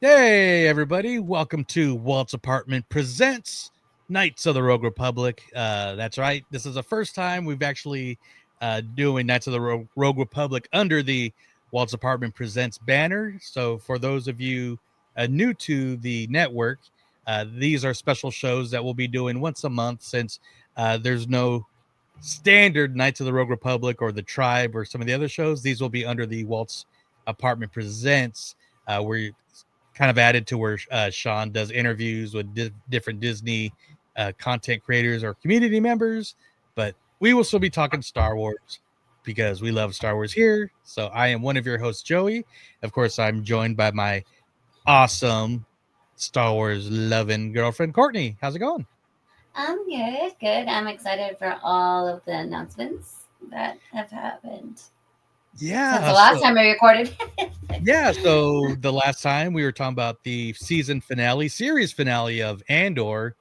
Hey, everybody. Welcome to Walt's Apartment Presents Knights of the Rogue Republic. That's right. This is the first time we've actually doing Knights of the Rogue Republic under the Walt's Apartment Presents banner. So for those of you new to the network, these are special shows that we'll be doing once a month since there's no standard Knights of the Rogue Republic or the Tribe or some of the other shows. These will be under the Walt's Apartment Presents, where kind of added to where Sean does interviews with different Disney content creators or community members. But we will still be talking Star Wars because we love Star Wars here. So I am one of your hosts, Joey. Of course, I'm joined by my awesome Star Wars loving girlfriend, Courtney. How's it going? I'm good. I'm excited for all of the announcements that have happened since Yeah. the last time we recorded. So the last time we were talking about the series finale of Andor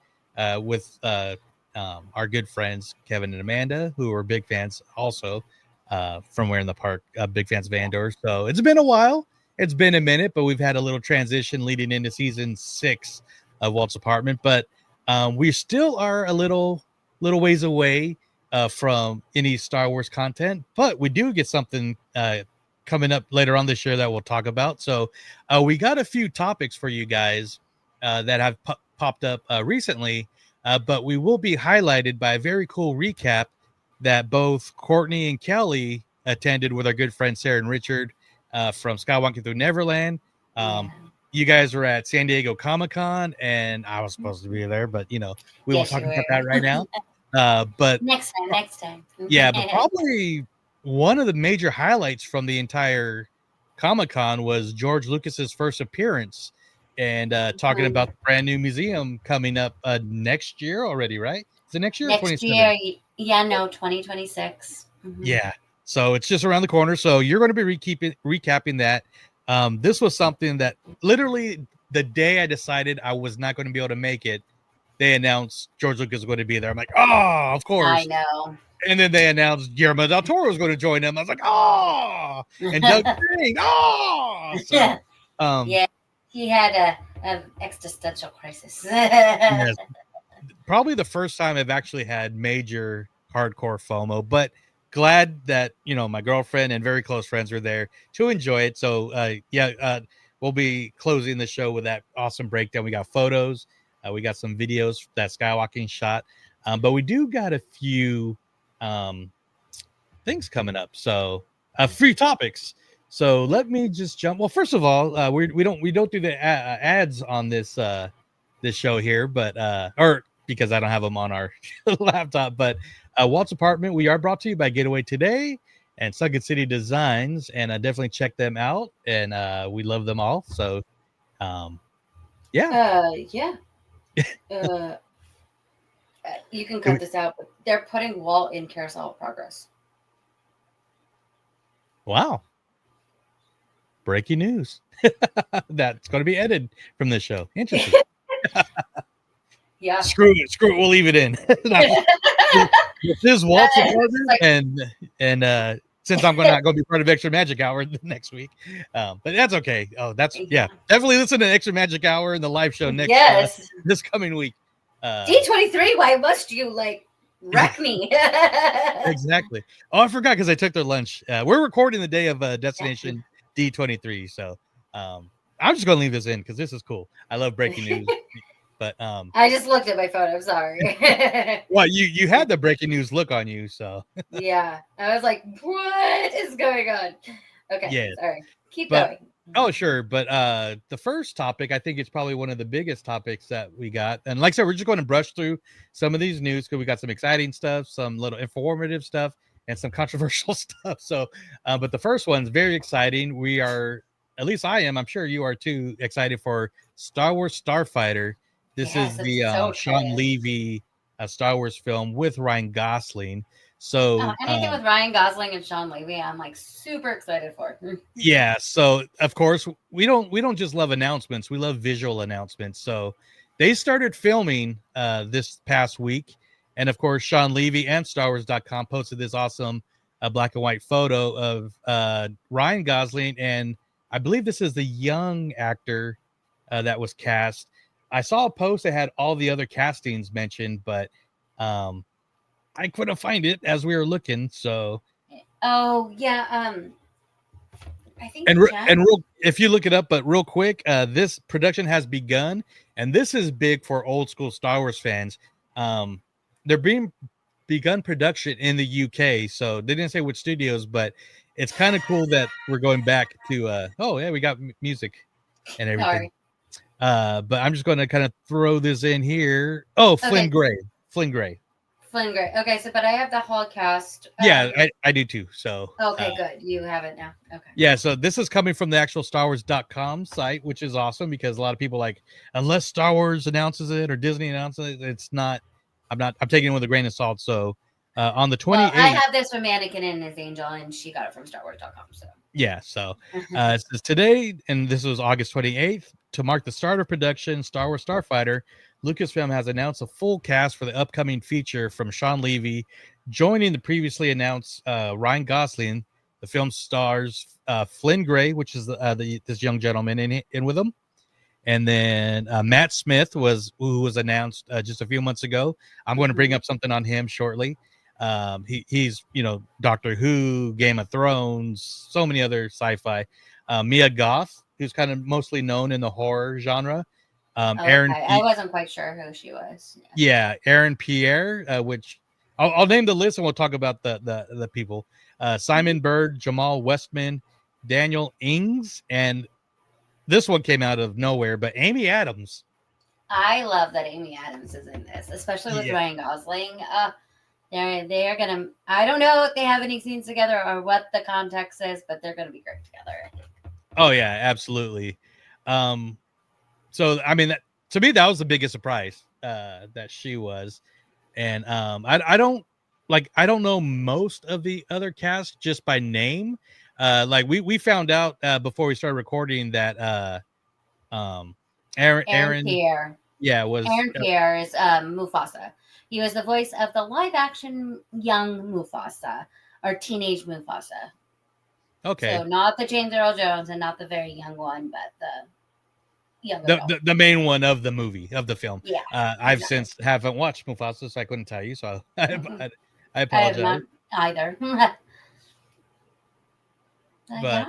with our good friends Kevin and Amanda, who are big fans also from Where in the Park, big fans of Andor. So it's been a while. It's been a minute, but we've had a little transition leading into season 6 of Walt's Apartment. But we still are a little ways away from any Star Wars content, but we do get something coming up later on this year that we'll talk about. So we got a few topics for you guys that have popped up recently, but we will be highlighted by a very cool recap that both Courtney and Kelly attended with our good friends Sarah and Richard from Skywalking Through Neverland. Yeah. You guys were at San Diego Comic-Con, and I was supposed to be there, but we won't Yes, talk you about were. that right now. But Next time. yeah, but probably one of the major highlights from the entire Comic-Con was George Lucas's first appearance and talking about the brand new museum coming up next year already, right? Is it next year or Next 27? year, yeah, no, 2026. Yeah. So it's just around the corner. So you're going to be recapping that. This was something that literally the day I decided I was not going to be able to make it, they announced George Lucas was going to be there. I'm like, oh, of I course. know. And then they announced Guillermo del Toro was going to join them. I was like, oh, and Doug King, oh. So, yeah, he had a existential crisis. yes, probably the first time I've actually had major hardcore FOMO, but glad that my girlfriend and very close friends were there to enjoy it. So we'll be closing the show with that awesome breakdown. We got photos, we got some videos that Skywalking shot, but we do got a few things coming up. So free topics. So let me just jump. Well, first of all, we don't do the ads on this this show here, but or because I don't have them on our laptop. But Walt's Apartment, we are brought to you by Getaway Today and Sunken City Designs, and definitely check them out. And we love them all. So yeah. Yeah. Uh, you can cut this out, but they're putting Walt in Carousel of Progress. Wow. Breaking news. That's going to be edited from this show. Interesting. Yeah. Screw it. We'll leave it in. This is Walt's Apartment, and since I'm not going to be part of Extra Magic Hour next week, but that's okay. Oh, that's definitely listen to Extra Magic Hour and the live show next this coming week. D23, why must you wreck me? Exactly. Oh, I forgot because I took their lunch. We're recording the day of Destination D23, so I'm just going to leave this in because this is cool. I love breaking news. But I just looked at my phone. I'm sorry. Well, you had the breaking news look on you, so yeah, I was like, "What is going on?" Okay, yeah. Sorry. Keep going. Oh, sure. But the first topic, I think it's probably one of the biggest topics that we got, and like I said, we're just going to brush through some of these news because we got some exciting stuff, some little informative stuff, and some controversial stuff. So, but the first one's very exciting. We are, at least I am. I'm sure you are too excited for Star Wars Starfighter. This is the Sean Levy Star Wars film with Ryan Gosling. So anything with Ryan Gosling and Sean Levy, I'm super excited for. Yeah. So of course we don't just love announcements; we love visual announcements. So they started filming this past week, and of course Sean Levy and StarWars.com posted this awesome black and white photo of Ryan Gosling, and I believe this is the young actor that was cast. I saw a post that had all the other castings mentioned, but I couldn't find it as we were looking. So, oh yeah, I think and Jen. real, if you look it up, but real quick, this production has begun, and this is big for old school Star Wars fans. They're being begun production in the UK, so they didn't say which studios, but it's kind of cool that we're going back to. Oh yeah, we got music and everything. Sorry. But I'm just going to kind of throw this in here. Oh, Flynn Okay, Gray. Flynn Gray. Flynn Gray. Okay, so but I have the whole cast. Yeah, I do too. So, Okay, good. You have it now. Okay. yeah, so this is coming from the actual StarWars.com site, which is awesome because a lot of people like, unless Star Wars announces it or Disney announces it, it's not, I'm taking it with a grain of salt. So, on the Well, I 28th, have this from Mannequin and His Angel, and she got it from StarWars.com. So. yeah, so it says today, and this was August 28th, to mark the start of production, Star Wars Starfighter, Lucasfilm has announced a full cast for the upcoming feature from Sean Levy, joining the previously announced Ryan Gosling. The film stars Flynn Gray, which is this young gentleman in with him, and then Matt Smith who was announced just a few months ago. I'm going to bring up something on him shortly. He's Doctor Who, Game of Thrones, so many other sci-fi. Mia Goth, who's kind of mostly known in the horror genre. Aaron, Okay, I wasn't quite sure who she was. yeah, Aaron Pierre, which I'll name the list and we'll talk about the people. Simon Bird, Jamal Westman, Daniel Ings, and this one came out of nowhere, but Amy Adams. I love that Amy Adams is in this, especially with Ryan Gosling. They're gonna. I don't know if they have any scenes together or what the context is, but they're gonna be great together, I think. Oh yeah, absolutely. So I mean, to me, that was the biggest surprise that she was, and I don't know most of the other cast just by name. Like we found out before we started recording that Aaron Pierre. yeah was Aaron Pierre is Mufasa. He was the voice of the live-action young Mufasa, or teenage Mufasa. okay. So not the James Earl Jones and not the very young one, but the young adult. The main one of the movie of the film. Yeah, I've since haven't watched Mufasa, so I couldn't tell you. So I I apologize. have not either. But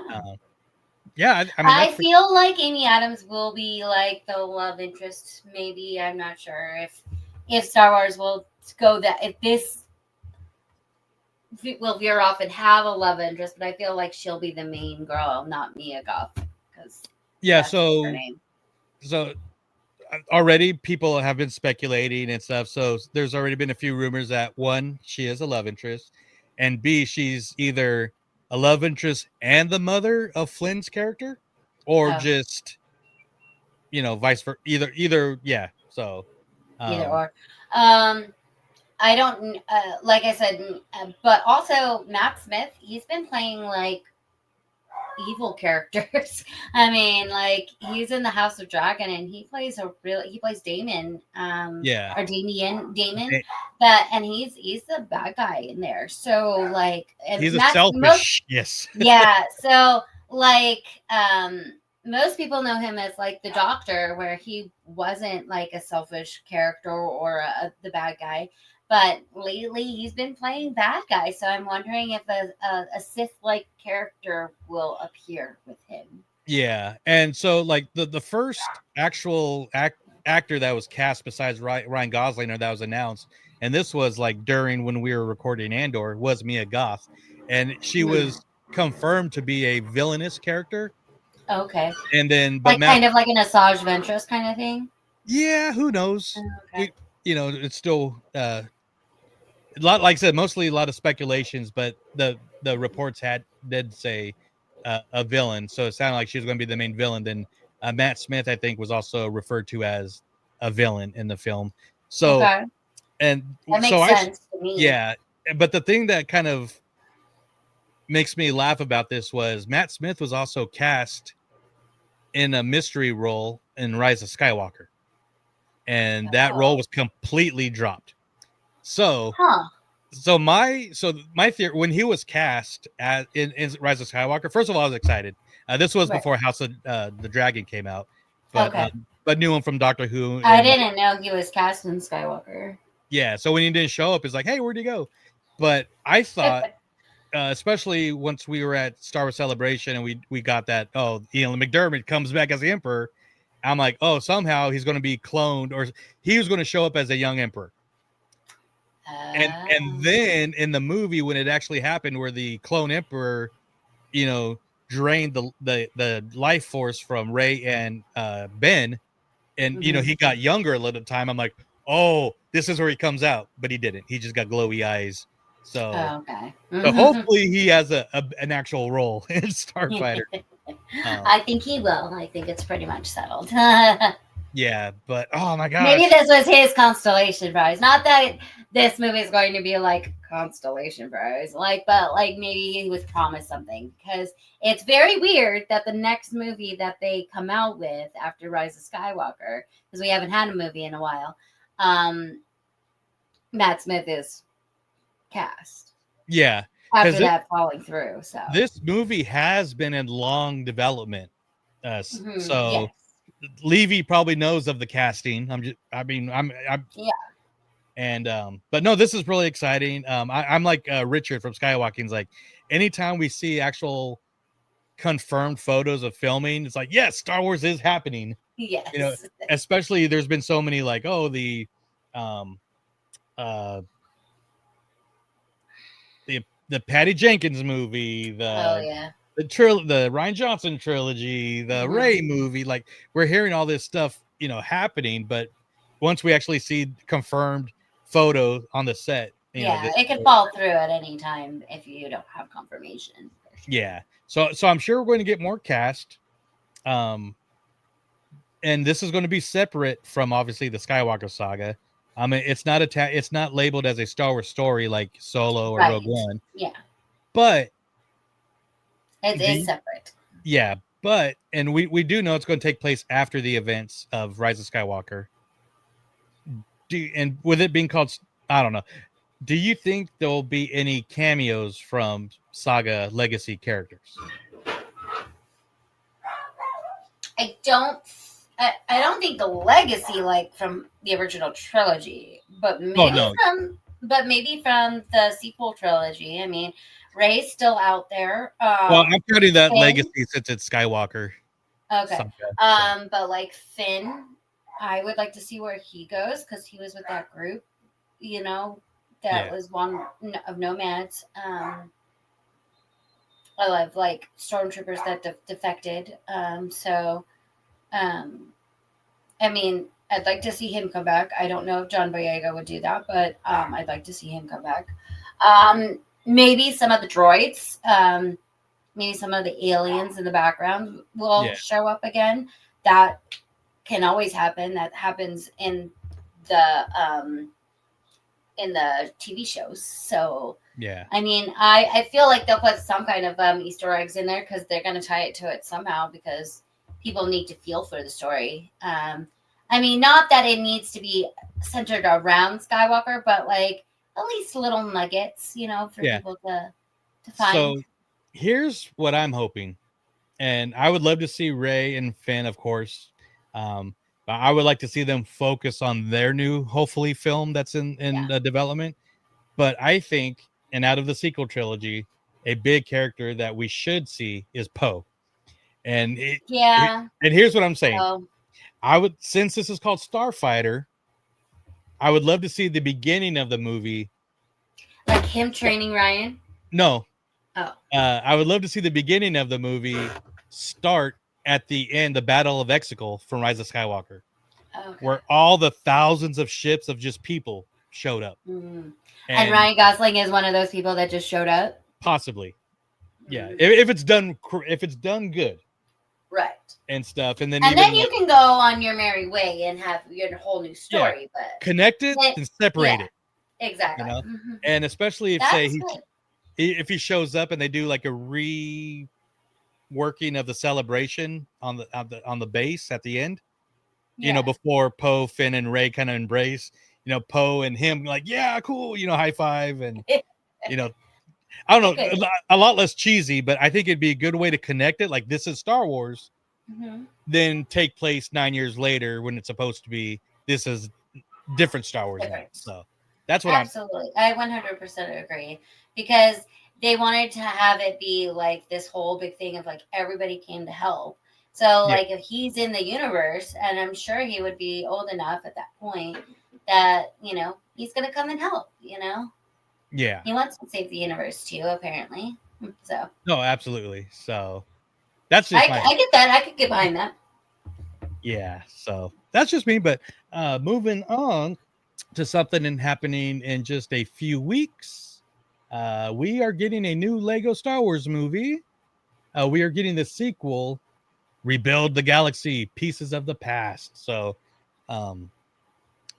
yeah. I mean, I feel like Amy Adams will be like the love interest. Maybe I'm not sure if Star Wars will go that if this will veer off and have a love interest, but I feel like she'll be the main girl, not Mia Goth, because so her name. So already people have been speculating and stuff. So there's already been a few rumors that one, she is a love interest, and B, she's either a love interest and the mother of Flynn's character, or just vice versa. Either yeah. So either or. I don't like I said, but also Matt Smith. He's been playing like evil characters. I mean, like he's in the House of Dragon, and he plays Damon. Or Damon. And he's the bad guy in there. So like, and he's a selfish. Yes. Yeah. So like, most people know him as like the Doctor, where he wasn't like a selfish character or the bad guy. But lately, he's been playing bad guy, so I'm wondering if a Sith-like character will appear with him. Yeah, and so like the first actual actor that was cast besides Ryan Gosling or that was announced, and this was like during when we were recording Andor, was Mia Goth, and she was confirmed to be a villainous character. Okay, and then but kind of like an Asajj Ventress kind of thing. Yeah, who knows? Okay. It's still a lot, like I said, mostly a lot of speculations, but the reports did say a villain, so it sounded like she was going to be the main villain. Then Matt Smith, I think, was also referred to as a villain in the film. So, and that makes sense to me. Yeah, but the thing that kind of makes me laugh about this was Matt Smith was also cast in a mystery role in Rise of Skywalker, and that role was completely dropped. So, my theory when he was cast in Rise of Skywalker, first of all, I was excited. This was before House of the Dragon came out. Okay. But knew him from Doctor Who. I And didn't know he was cast in Skywalker. yeah, so when he didn't show up, it's like, hey, where'd he go? But I thought, especially once we were at Star Wars Celebration and we got that, oh, Ian McDermott comes back as the Emperor. I'm like, oh, somehow he's going to be cloned, or he was going to show up as a young Emperor. And then in the movie, when it actually happened, where the clone Emperor, drained the life force from Rey and Ben, and he got younger a little time. I'm like, oh, this is where he comes out, but he didn't. He just got glowy eyes. So, okay. so hopefully he has an actual role in Starfighter. I think he will. I think it's pretty much settled. Yeah, but oh my gosh, maybe this was his constellation prize. Not that this movie is going to be like constellation prize, but maybe he was promised something, because it's very weird that the next movie that they come out with after Rise of Skywalker, because we haven't had a movie in a while, Matt Smith is cast. Yeah, after that falling through. So this movie has been in long development. So yes. Levy probably knows of the casting. I'm yeah. And but no, this is really exciting. I'm like Richard from Skywalking's, like, anytime we see actual confirmed photos of filming, it's like, yes, Star Wars is happening. Yes. Especially there's been so many, like, oh, the Patty Jenkins movie, the Rian Johnson trilogy, the Rey movie. Like, we're hearing all this stuff, happening, but once we actually see confirmed photo on the set, it can fall through at any time if you don't have confirmation. Yeah. So I'm sure we're going to get more cast. And this is going to be separate from obviously the Skywalker saga. I mean, it's not labeled as a Star Wars story like Solo or Rogue One. Yeah. But it is separate. Yeah, and we do know it's going to take place after the events of Rise of Skywalker. And with it being called, I don't know, do you think there'll be any cameos from Saga Legacy characters? I don't think the Legacy, like from the original trilogy, but maybe from the sequel trilogy. I mean, Rey's still out there. Well, I'm counting that Legacy since it's Skywalker. Okay. But like Finn, I would like to see where he goes, because he was with that group, that was one of nomads. I love like stormtroopers that defected. I mean, I'd like to see him come back. I don't know if John Boyega would do that, but I'd like to see him come back. Maybe some of the droids, maybe some of the aliens in the background will show up again. That can always happen. That happens in the TV shows. So yeah, I mean, I feel like they'll put some kind of Easter eggs in there, because they're going to tie it to it somehow, because people need to feel for the story. I mean, not that it needs to be centered around Skywalker, but like at least little nuggets, for people to find. So here's what I'm hoping, and I would love to see Rey and Finn, of course. But I would like to see them focus on their new, hopefully, film that's in development. But I think, and out of the sequel trilogy, a big character that we should see is Poe. And and here's what I'm saying. I would, since this is called Starfighter, I would love to see the beginning of the movie, like him training Ryan. No. Oh. I would love to see the beginning of the movie start at the end, the Battle of Exegol from Rise of Skywalker, where all the thousands of ships of just people showed up. And Ryan Gosling is one of those people that just showed up. Possibly, yeah. If it's done good, right, and stuff, and then you can go on your merry way and have your whole new story, but connect it and separate it. Exactly, and especially if if he shows up and they do like a reworking of the celebration on the base at the end, before Poe, Finn, and Rey kind of embrace, Poe and him like, yeah, cool, high five, and I don't know, a lot less cheesy, but I think it'd be a good way to connect it. Like, this is Star Wars, then take place 9 years later when it's supposed to be this is different Star Wars now. So that's what Absolutely. I 100% agree, because they wanted to have it be like this whole big thing of like everybody came to help. So like if he's in the universe, and I'm sure he would be old enough at that point that, he's going to come and help, Yeah. He wants to save the universe too, apparently. So No, absolutely. So that's just I get that. I could get behind that. Yeah. So that's just me. But moving on to something happening in just a few weeks, we are getting a new Lego Star Wars movie. We are getting the sequel, Rebuild the Galaxy, Pieces of the Past. So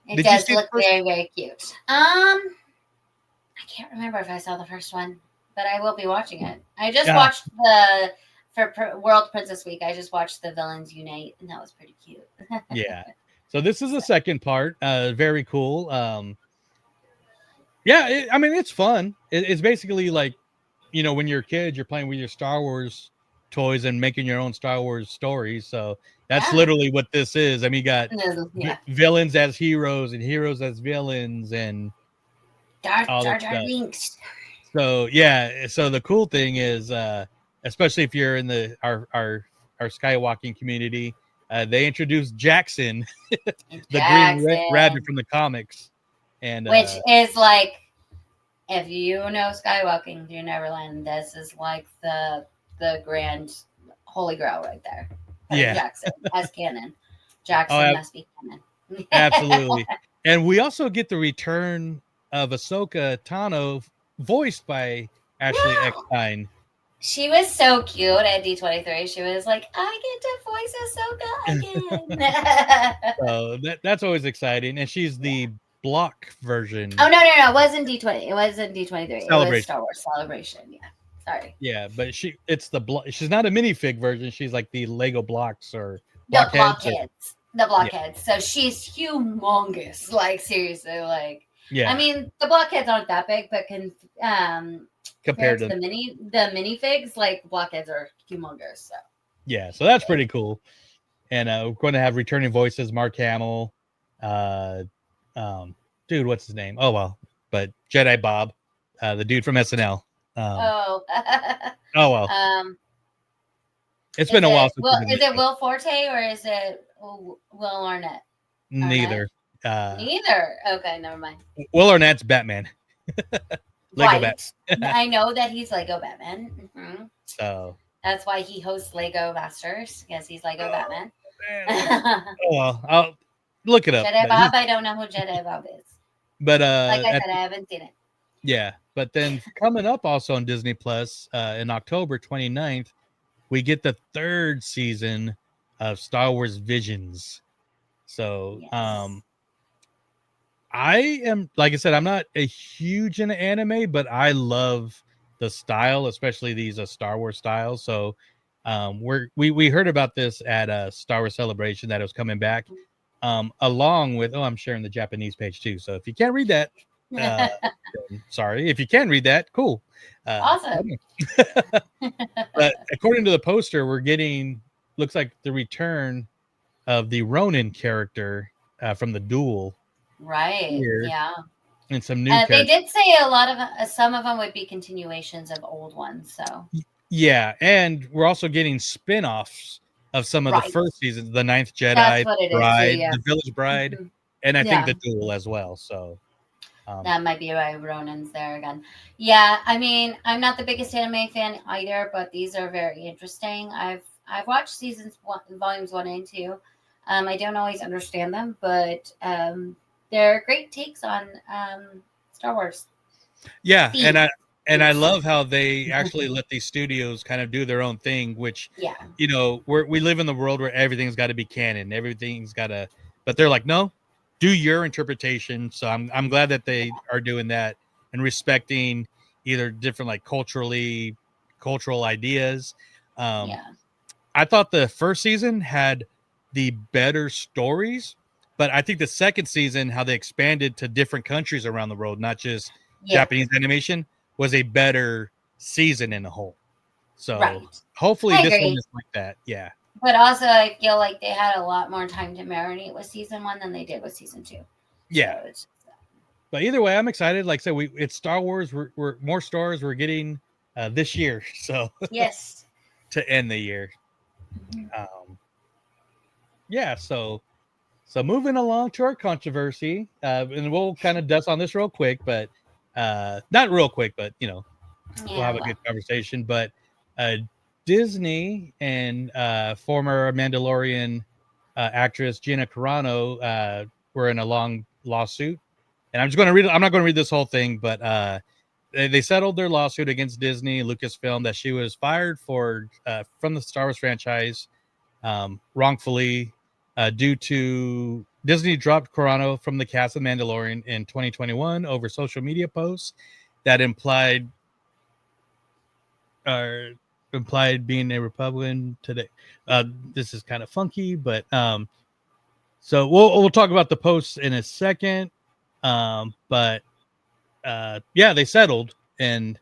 it does look very, very cute. I can't remember if I saw the first one, but I will be watching it. I just watched for World Princess Week, I just watched the Villains Unite, and that was pretty cute. Yeah. So this is the second part. Very cool. Yeah, I mean, it's fun. It's basically like, when you're a kid, you're playing with your Star Wars toys and making your own Star Wars stories. So that's literally what this is. I mean, you got villains as heroes and heroes as villains and Jar Jar Binks. So yeah, so the cool thing is, especially if you're in our skywalking community, they introduced Jackson, the green rabbit from the comics, and which is like, if you know skywalking through Neverland, this is like the grand holy grail right there. Jackson as canon. Jackson must be canon. Absolutely. And we also get the return of Ahsoka Tano, voiced by Ashley Eckstein. She was so cute at D23. She was like, I get to voice Ahsoka again. So that's always exciting. And she's the block version. Oh, no. It wasn't D20. It wasn't D23. It was Star Wars Celebration. Yeah. Sorry. Yeah, but it's she's not a minifig version. She's like the Lego blocks or blockheads. The blockheads. So she's humongous. Like, seriously, like. Yeah. I mean, the blockheads aren't that big, but compared to the minifigs, like blockheads are humongous. So yeah, so that's pretty cool. And we're going to have returning voices: Mark Hamill, dude, what's his name? Oh well, but Jedi Bob, the dude from SNL. Oh well. It's been a while since. Is it Will Forte or is it Will Arnett? Neither. Neither. Okay, never mind. Will Arnett's Batman. Lego Batman. I know that he's Lego Batman. Mm-hmm. So that's why he hosts Lego Masters, because he's Lego Batman. Oh well, I'll look it up. Jedi Bob, I don't know who Jedi Bob is. But like I said, I haven't seen it. Yeah, but then coming up also on Disney Plus in October 29th, we get the third season of Star Wars Visions. So I am, like I said, I'm not a huge into anime, but I love the style, especially these Star Wars styles. So we heard about this at Star Wars Celebration that it was coming back, along with I'm sharing the Japanese page too. So if you can't read that, sorry. If you can read that, cool. Awesome. But according to the poster, we're getting looks like the return of the Ronin character from the Duel. Right. Yeah. And some new. They did say a lot of some of them would be continuations of old ones. So. Yeah, and we're also getting spin-offs of some of the first seasons, the Ninth Jedi, Bride, the Village Bride, and I think the Duel as well. So. That might be why Ronin's there again. Yeah, I mean, I'm not the biggest anime fan either, but these are very interesting. I've watched volumes 1 and 2. I don't always understand them, but they're great takes on Star Wars. Yeah, and I love how they actually let these studios kind of do their own thing, which we live in the world where everything's got to be canon, everything's got to, but they're like, no, do your interpretation. So I'm glad that they are doing that and respecting either different like cultural ideas. I thought the first season had the better stories, but I think the second season, how they expanded to different countries around the world, not just Japanese animation, was a better season in the whole. So hopefully this one is like that. Yeah. But also, I feel like they had a lot more time to marinate with season 1 than they did with season 2. So Yeah. it's But either way, I'm excited. Like I said, it's Star Wars. We're more stars we're getting this year. So yes. to end the year. Mhm. Um, yeah. So moving along to our controversy, and we'll kind of dust on this real quick, but not real quick, but we'll Yeah, have a good well, conversation. But uh, Disney and former Mandalorian actress Gina Carano were in a long lawsuit, and I'm just going to read. I'm not going to read this whole thing, but they settled their lawsuit against Disney Lucasfilm that she was fired for from the Star Wars franchise wrongfully due to Disney dropped Carano from the cast of Mandalorian in 2021 over social media posts that uh, implied being a Republican today. This is kind of funky, but so we'll talk about the posts in a second. But yeah, they settled, and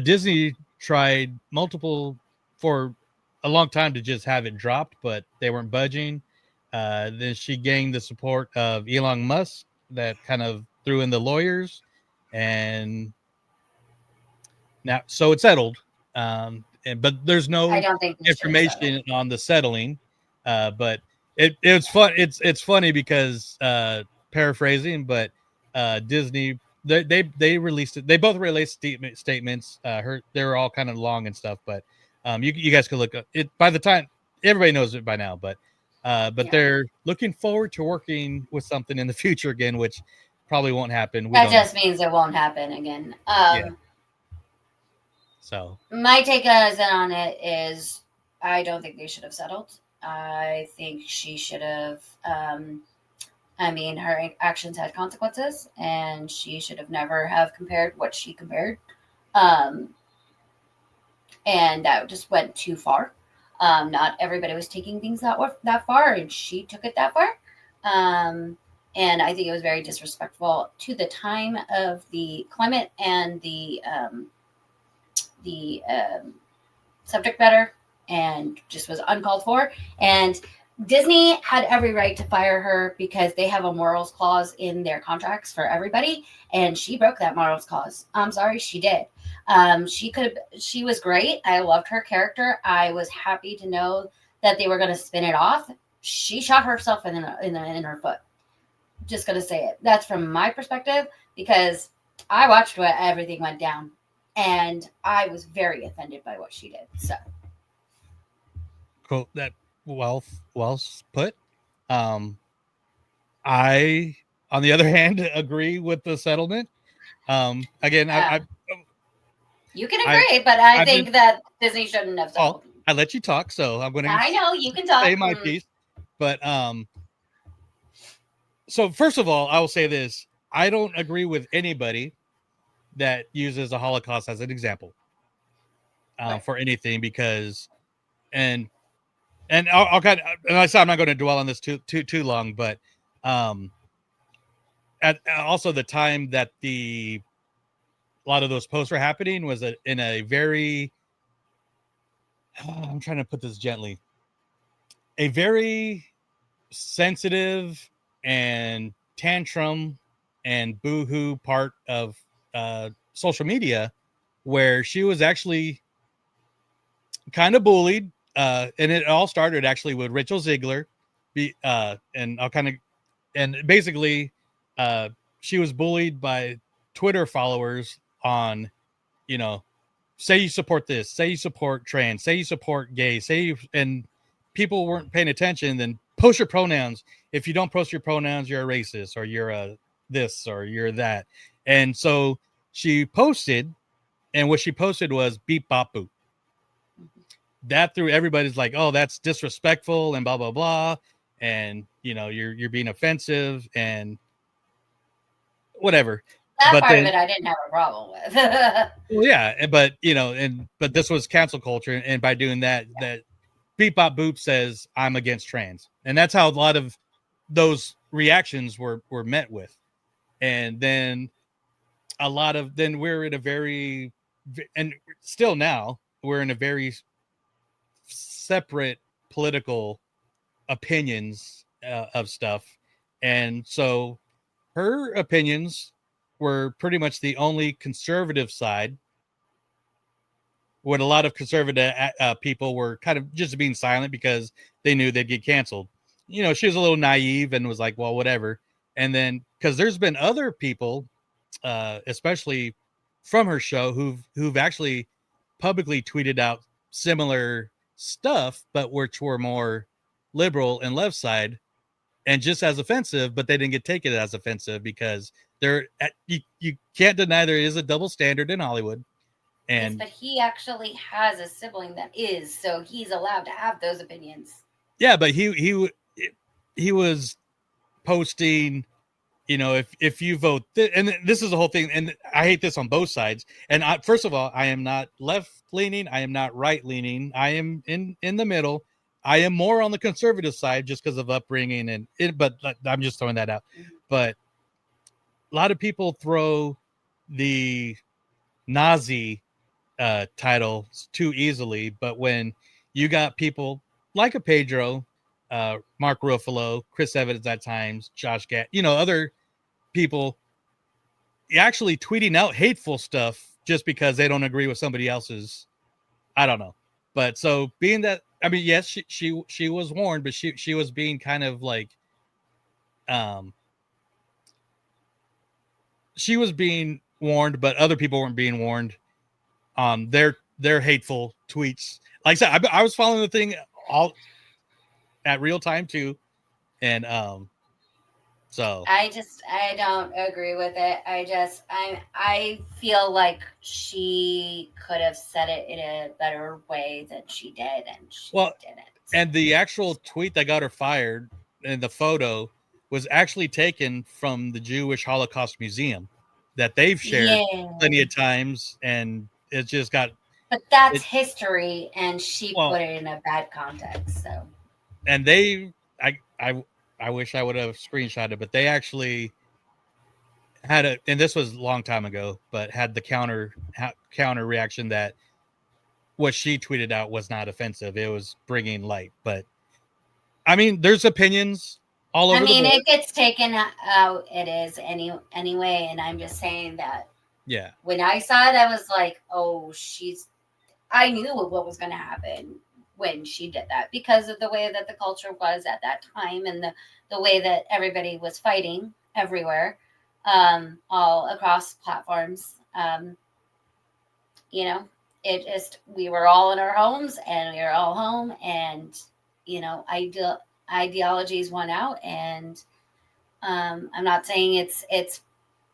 Disney tried multiple for a long time to just have it dropped, but they weren't budging. Then she gained the support of Elon Musk, that kind of threw in the lawyers, and now so it's settled. But there's I no don't think they should have settled. information on the settling. But it's fun. It's funny because paraphrasing, but Disney they released it. They both released statements. They were all kind of long and stuff, but you guys could look up it by the time everybody knows it by now. But Yeah. they're looking forward to working with something in the future again, which probably won't happen. We That don't know. just means it won't happen again. Yeah. So My take on it is I don't think they should have settled. I think she should have. I mean, her actions had consequences, and she should have never have compared what she compared. Um, and that just went too far. Not everybody was taking things that far, and she took it that far. Um, and I think it was very disrespectful to the time of the climate and the subject matter, and just was uncalled for. And Disney had every right to fire her because they have a morals clause in their contracts for everybody, and she broke that morals clause. I'm sorry, she did. She could have. She was great. I loved her character. I was happy to know that they were going to spin it off. She shot herself in her foot. Just gonna say it. That's from my perspective because I watched what everything went down, and I was very offended by what she did. So quote that well put. Um, I, on the other hand, agree with the settlement. Again, uh, you can I, agree, but I I've been, think that Disney shouldn't have well, settled. I let you talk, so I'm going to I know you can say talk. my piece. But so first of all, I will say this: I don't agree with anybody that uses the Holocaust as an example Right. for anything because, and I'll kind of, and I said I'm not going to dwell on this too long, but um, at also the time that a lot of those posts were happening was in a very I'm trying to put this gently, a very sensitive and tantrum and boohoo part of social media where she was actually kind of bullied. And it all started actually with Rachel Ziegler. And I'll kind of, and basically, uh, she was bullied by Twitter followers on, you know, say you support this, say you support trans, say you support gay, and people weren't paying attention, then post your pronouns. If you don't post your pronouns, you're a racist or you're a this or you're that. And so she posted, and what she posted was beep bop boop. That threw everybody's like, oh, that's disrespectful and blah blah blah. And you're being offensive and whatever. That But part of then it I didn't have a problem with. well, yeah, but but this was cancel culture, and by doing that, that Beep Bop Boop says I'm against trans, and that's how a lot of those reactions were met with. And then we're in a and still now we're in a very separate. political opinions of stuff, and so her opinions were pretty much the only conservative side. When a lot of conservative people were kind of just being silent because they knew they'd get canceled. You know, she was a little naive and was like, well, whatever. And then because there's been other people, especially from her show, who've actually publicly tweeted out similar stuff, but which were more liberal and left side and just as offensive, but they didn't get taken as offensive because you can't deny there is a double standard in Hollywood. Yes, And but he actually has a sibling that is, so he's allowed to have those opinions. yeah, but he was posting, you know, if you vote, and this is the whole thing, and I hate this on both sides. And first of all, I am not left leaning, I am not right leaning, I am in the middle. I am more on the conservative side just because of upbringing and it, but I'm just throwing that out. Mm-hmm. But a lot of people throw the Nazi titles too easily, but when you got people like a Pedro, Mark Ruffalo, Chris Evans at times, Josh Gad, you know, other people actually tweeting out hateful stuff just because they don't agree with somebody else's, I don't know. But so being that, I mean, yes, she was warned, but she was being kind of like, she was being warned, but other people weren't being warned on their hateful tweets. Like I said, I was following the thing all at real time too, and so I don't agree with it. I feel like she could have said it in a better way than she did, and she didn't. And the actual tweet that got her fired and the photo was actually taken from the Jewish Holocaust Museum that they've shared plenty of times, and it just got. But that's history, and she put it in a bad context. So, and I wish I would have screenshotted it, but they actually had a, and this was a long time ago, but had the counter reaction that what she tweeted out was not offensive. It was bringing light, but I mean, there's opinions all over the board. It gets taken out. It is anyway, and I'm just saying that. Yeah. When I saw it, I was like, "Oh, I knew what was going to happen when she did that because of the way that the culture was at that time and the way that everybody was fighting everywhere, all across platforms. You know, it just, we were all in our homes and we were all home, and, you know, ideologies won out. And I'm not saying it's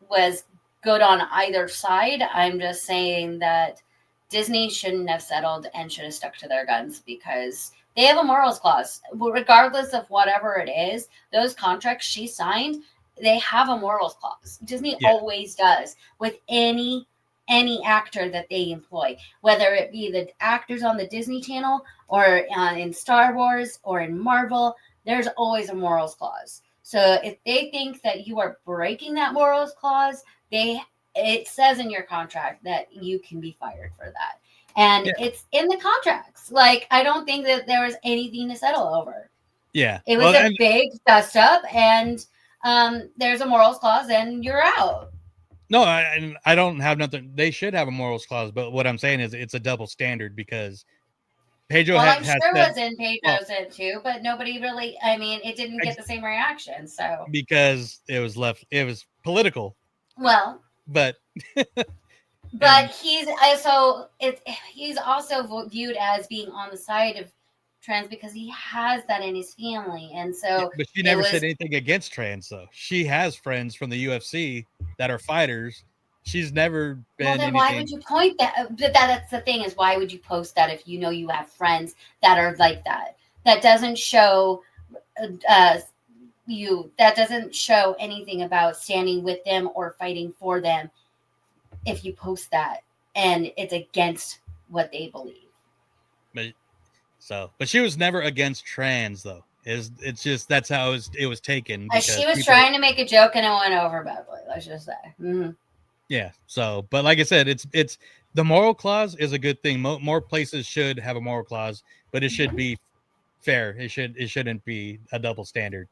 was good on either side. I'm just saying that Disney shouldn't have settled and should have stuck to their guns because they have a morals clause. Regardless of whatever it is, those contracts she signed, they have a morals clause. Disney always does with any actor that they employ, whether it be the actors on the Disney Channel or in Star Wars or in Marvel, there's always a morals clause. So if they think that you are breaking that morals clause, it says in your contract that you can be fired for that. And it's in the contracts. Like, I don't think that there was anything to settle over. Yeah. It was a big dust up, and there's a morals clause and you're out. No, I don't have nothing. They should have a morals clause, but what I'm saying is it's a double standard because Pedro I'm sure was in Pedro's it too, but nobody really, it didn't get the same reaction. So because it was political. Well, but he's also viewed as being on the side of trans because he has that in his family, and so. But she never said anything against trans, though. She has friends from the UFC that are fighters. She's never been. Well, then why would you point that? That's the thing, is why would you post that if you know you have friends that are like that? That doesn't show that doesn't show anything about standing with them or fighting for them if you post that and it's against what they believe. But she was never against trans, though. It's just that's how it was taken. She was trying to make a joke and it went over badly, let's just say. Mm-hmm. Yeah. So, but like I said, it's the moral clause is a good thing. More places should have a moral clause, but it should be fair. It shouldn't be a double standard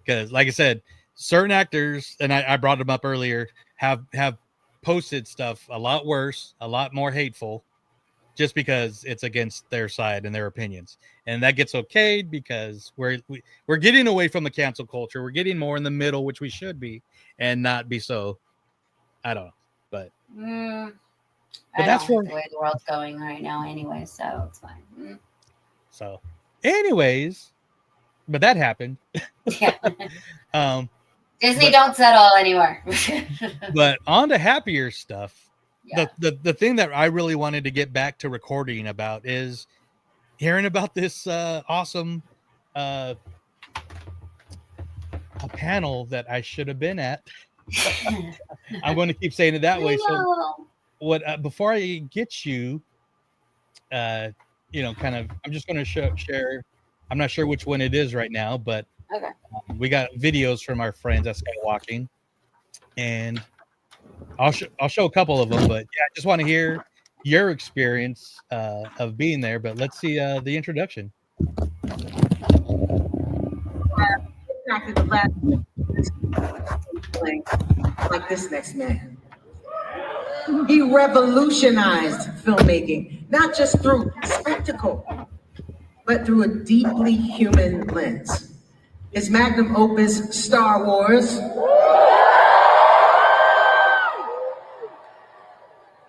because, like I said, certain actors, and I brought them up earlier, have posted stuff a lot worse, a lot more hateful, just because it's against their side and their opinions, and that gets okayed because we're getting away from the cancel culture. We're getting more in the middle, which we should be, and not be so. I don't know, but I that's don't like for the way the world's going right now anyway, so it's fine. so. Anyways, but that happened. Yeah. Disney But don't settle anymore. but on to happier stuff. Yeah. The thing that I really wanted to get back to recording about is hearing about this awesome a panel that I should have been at. I'm going to keep saying it that way. So what before I get you kind of, I'm just going to share. I'm not sure which one it is right now, but Okay. we got videos from our friends at Skywalking, and I'll show a couple of them. But yeah, I just want to hear your experience of being there. But let's see the introduction. Like this next man. He revolutionized filmmaking, not just through spectacle, but through a deeply human lens. His magnum opus, Star Wars,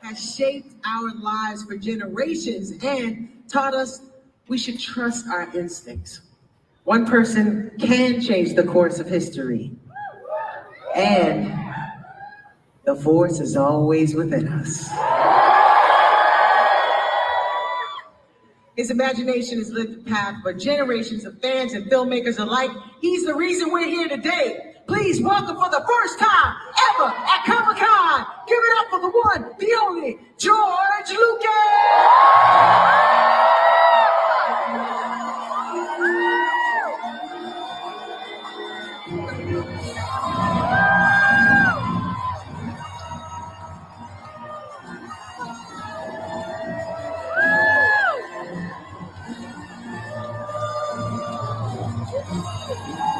has shaped our lives for generations and taught us we should trust our instincts. One person can change the course of history, and the force is always within us. His imagination has lit the path for generations of fans and filmmakers alike. He's the reason we're here today. Please welcome for the first time ever at Comic-Con. Give it up for the one, the only, George Lucas!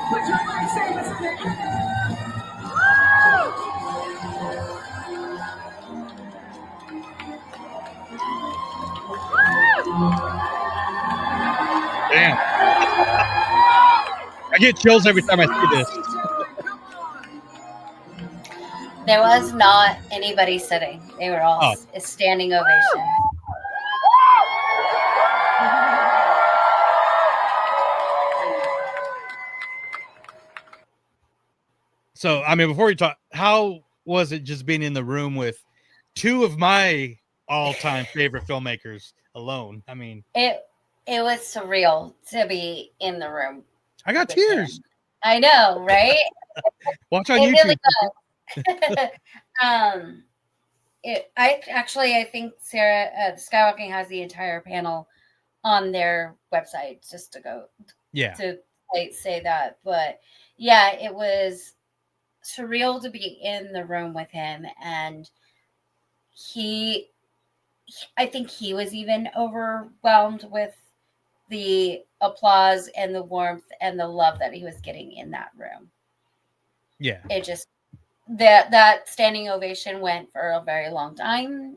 Put your lightsabers in the Damn. I get chills every time I see this. There was not anybody sitting. They were all a standing ovation. So, I mean, before you talk, how was it just being in the room with two of my all-time favorite filmmakers alone? I mean, it was surreal to be in the room. I got tears. Him. I know, right? Watch on YouTube. Really I think Sarah Skywalking has the entire panel on their website just to go to say that. But yeah, it was surreal to be in the room with him, and I think he was even overwhelmed with the applause and the warmth and the love that he was getting in that room. Yeah. It just that standing ovation went for a very long time.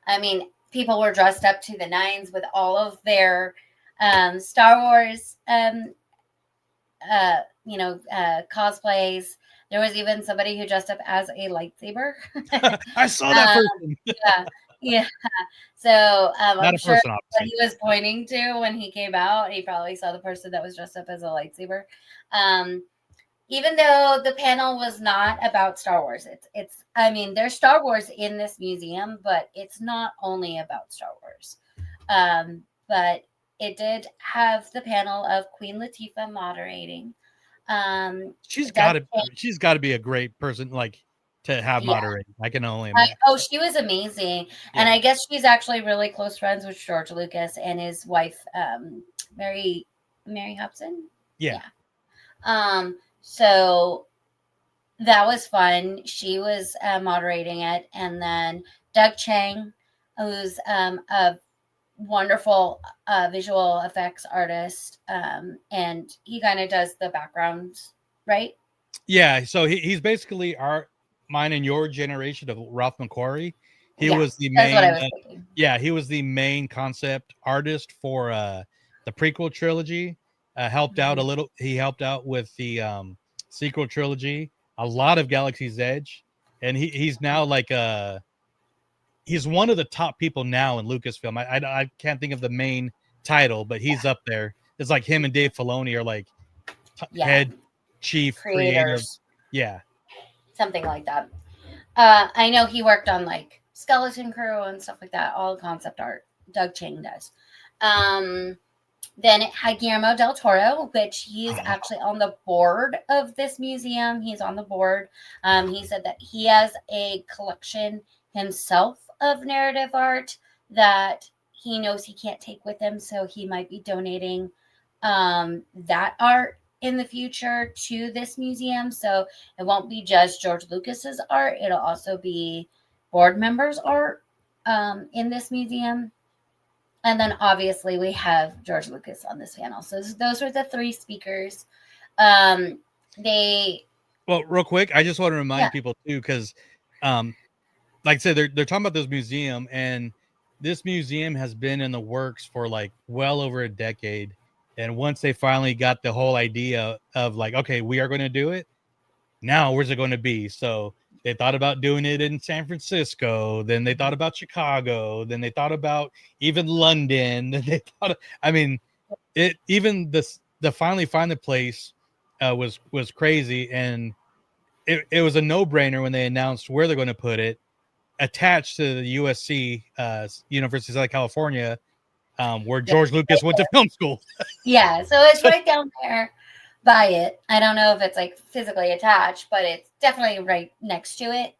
I mean, people were dressed up to the nines with all of their Star Wars cosplays. There was even somebody who dressed up as a lightsaber. I saw that person. Yeah. So I'm sure person, what he was pointing to when he came out, he probably saw the person that was dressed up as a lightsaber. Even though the panel was not about Star Wars, I mean, there's Star Wars in this museum, but it's not only about Star Wars. But it did have the panel of Queen Latifah moderating. She's got to be a great person, like, to have moderating. I can only imagine. She was amazing. And I guess she's actually really close friends with George Lucas and his wife, Mary Hobson. Yeah. So that was fun. She was moderating it. And then Doug Chang, who's a wonderful visual effects artist, and he kind of does the backgrounds, right? Yeah, so he's basically mine and your generation of Ralph McQuarrie. He Yeah, was the that's what I main, was thinking. yeah, he was the main concept artist for the prequel trilogy. Helped out a Mhm. little. He helped out with the sequel trilogy, a lot of Galaxy's Edge, and he's now like he's one of the top people now in Lucasfilm. I can't think of the main title, but he's up there. It's like him and Dave Filoni are like Yeah, head chief creative. creators, Yeah. something like that. I know he worked on like Skeleton Crew and stuff like that, all concept art. Doug Chang does. Then it had Guillermo del Toro, which he's actually on the board of this museum. He's on the board. He said that he has a collection himself of narrative art that he knows he can't take with him, so he might be donating that art in the future to this museum. So it won't be just George Lucas's art; it'll also be board members' art in this museum. And then obviously we have George Lucas on this panel. So those were the three speakers. They Well, real quick, I just want to remind Yeah. people too, because like I said, they're talking about this museum, and this museum has been in the works for like well over a decade. And once they finally got the whole idea of like, okay, we are going to do it, now where's it going to be? So they thought about doing it in San Francisco, then they thought about Chicago, then they thought about even London, then they thought, I mean, it even the finally find the place was crazy, and it was a no-brainer when they announced where they're going to put it, attached to the USC, University of Southern California, where George Lucas went to film school. Yeah, so it's right down there by it. I don't know if it's like physically attached, but it's definitely right next to it.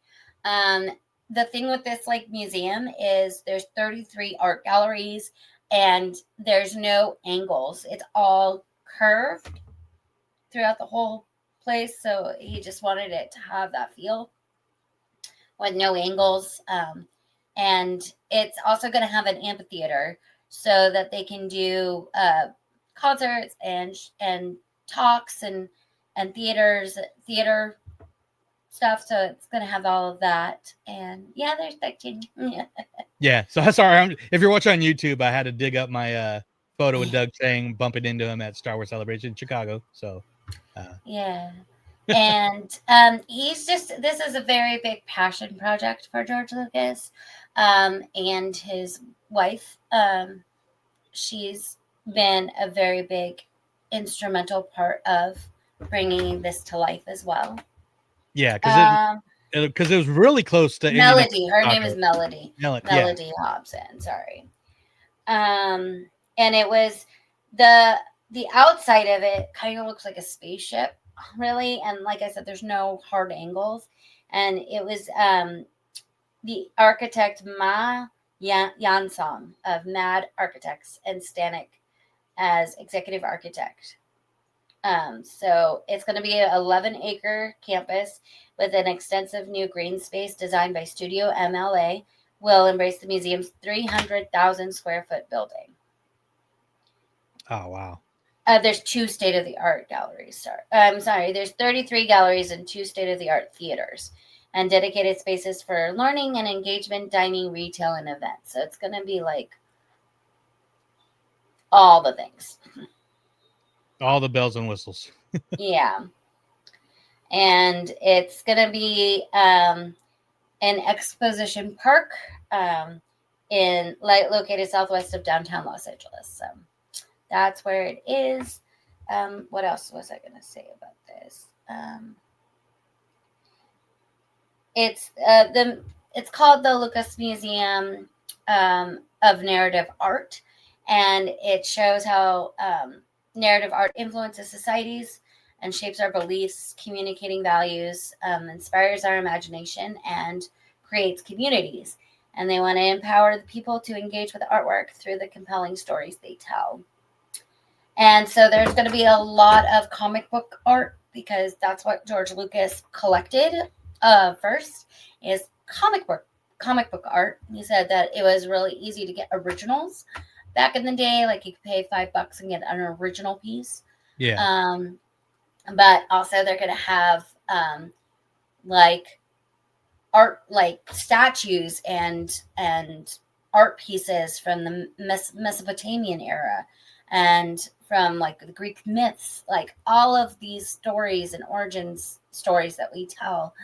The thing with this like museum is there's 33 art galleries and there's no angles. It's all curved throughout the whole place. So he just wanted it to have that feel with no angles. And it's also going to have an amphitheater so that they can do concerts and talks and theater stuff. So it's going to have all of that. And yeah, there's that kid. Yeah. Yeah, so sorry. If you're watching on YouTube, I had to dig up my photo with Doug Chang bumping into him at Star Wars Celebration in Chicago. So Yeah. And this is a very big passion project for George Lucas and his wife. She's been a very big instrumental part of bringing this to life as well. Yeah, because it was really close to Melody. Her name is Melody. Melody Hobson. Sorry. And it was the outside of it kind of looks like a spaceship, really. And like I said, there's no hard angles. And it was the architect Ma Yansong of Mad Architects and Stanek as executive architect. So it's going to be an 11-acre campus with an extensive new green space designed by Studio MLA. Will embrace the museum's 300,000 square foot building. Oh, wow. There's 2 state-of-the-art galleries. There's 33 galleries and 2 state-of-the-art theaters and dedicated spaces for learning and engagement, dining, retail, and events. So it's going to be like all the things. All the bells and whistles. Yeah. And it's going to be an exposition park located southwest of downtown Los Angeles. So that's where it is. What else was I going to say about this? It's called the Lucas Museum of Narrative Art, and it shows how narrative art influences societies and shapes our beliefs, communicating values, inspires our imagination, and creates communities. And they want to empower the people to engage with artwork through the compelling stories they tell. And so there's going to be a lot of comic book art because that's what George Lucas collected first is comic book comic book art. He said that it was really easy to get originals back in the day. Like you could pay $5 and get an original piece. Yeah. But also they're going to have like art, like statues and art pieces from the Mesopotamian era and from like the Greek myths, like all of these stories and origins stories that we tell,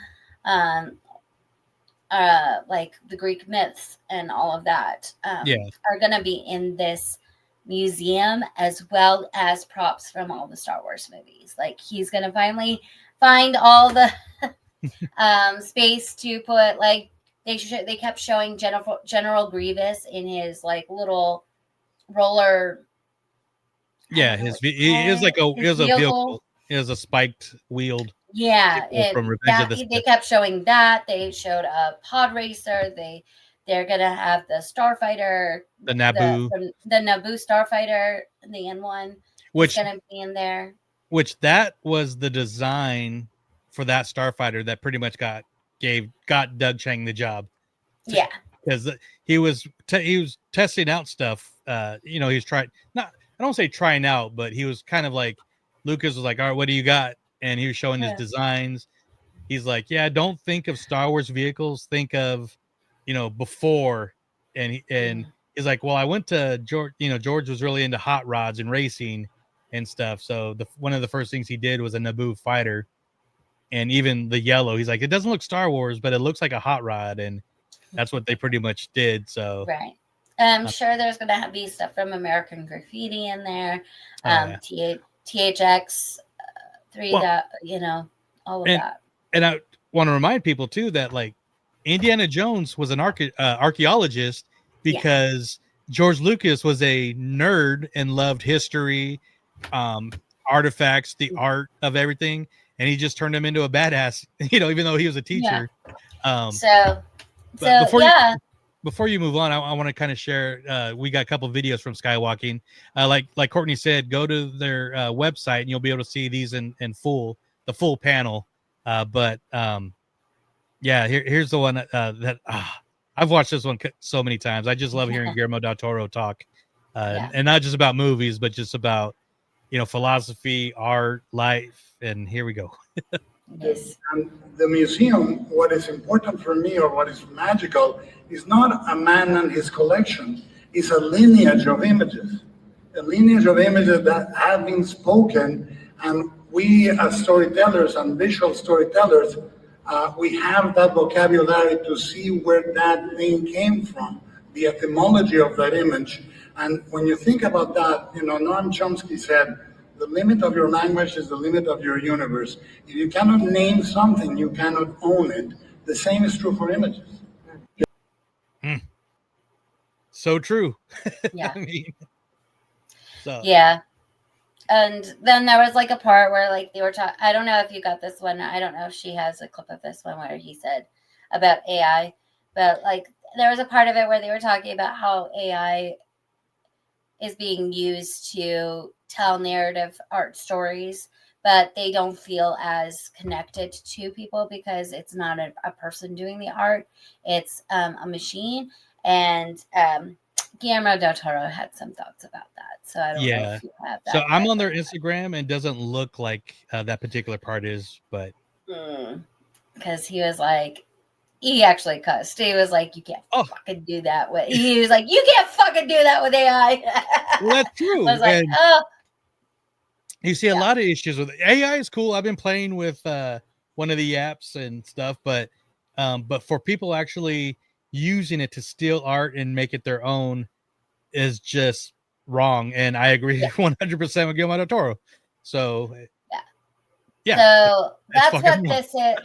like the Greek myths and all of that, are going to be in this museum, as well as props from all the Star Wars movies. Like he's going to finally find all the space to put, like they kept showing General Grievous in his like little roller. Yeah, it was like it was a vehicle. It was a spiked wheeled. Yeah, from Revenge of the they Sith. kept showing that. They showed a pod racer. They're gonna have the starfighter, the Naboo, the Naboo starfighter, the N1, which is gonna be in there. Which that was the design for that starfighter that pretty much got Doug Chang the job. Yeah, because he was testing out stuff. He's trying, not, I don't say trying out, but he was kind of like, Lucas was like, all right, what do you got? And he was showing his designs. He's like, yeah, don't think of Star Wars vehicles, think of, before. And he's like, well, I went to George. George was really into hot rods and racing and stuff. So one of the first things he did was a Naboo fighter. And even the yellow, he's like, it doesn't look Star Wars, but it looks like a hot rod. And that's what they pretty much did. So right. I'm sure there's going to be stuff from American Graffiti in there. THX 3, all of that. And I want to remind people too that like Indiana Jones was an archaeologist because George Lucas was a nerd and loved history, artifacts, the art of everything, and he just turned him into a badass. Even though he was a teacher. Before you move on, I want to kind of share. We got a couple of videos from Skywalking. Like Courtney said, go to their website and you'll be able to see these in full, the full panel. Here's the one that I've watched this one so many times. I just love hearing Guillermo del Toro talk, and not just about movies, but just about philosophy, art, life. And here we go. Yes. And the museum, what is important for me, or what is magical, is not a man and his collection. It's a lineage of images that have been spoken. And we as storytellers and visual storytellers, we have that vocabulary to see where that thing came from, the etymology of that image. And when you think about that, Noam Chomsky said, the limit of your language is the limit of your universe. If you cannot name something, you cannot own it. The same is true for images. So true. Yeah. Yeah. And then there was like a part where like they were talking, I don't know if you got this one. I don't know if she has a clip of this one where he said about AI, but like there was a part of it where they were talking about how AI is being used to tell narrative art stories, but they don't feel as connected to people because it's not a person doing the art. It's a machine. And Guillermo del Toro had some thoughts about that. So I don't know if you have that. So I'm on their Instagram and doesn't look like that particular part is, but. Because he was like, he actually cussed. He was like, you can't fucking do that with. He was like, you can't fucking do that with AI. Well, that's true. I was like, you see a lot of issues with AI. Is cool. I've been playing with one of the apps and stuff, but for people actually using it to steal art and make it their own is just wrong. And I agree 100% with Guillermo del Toro. So so that's what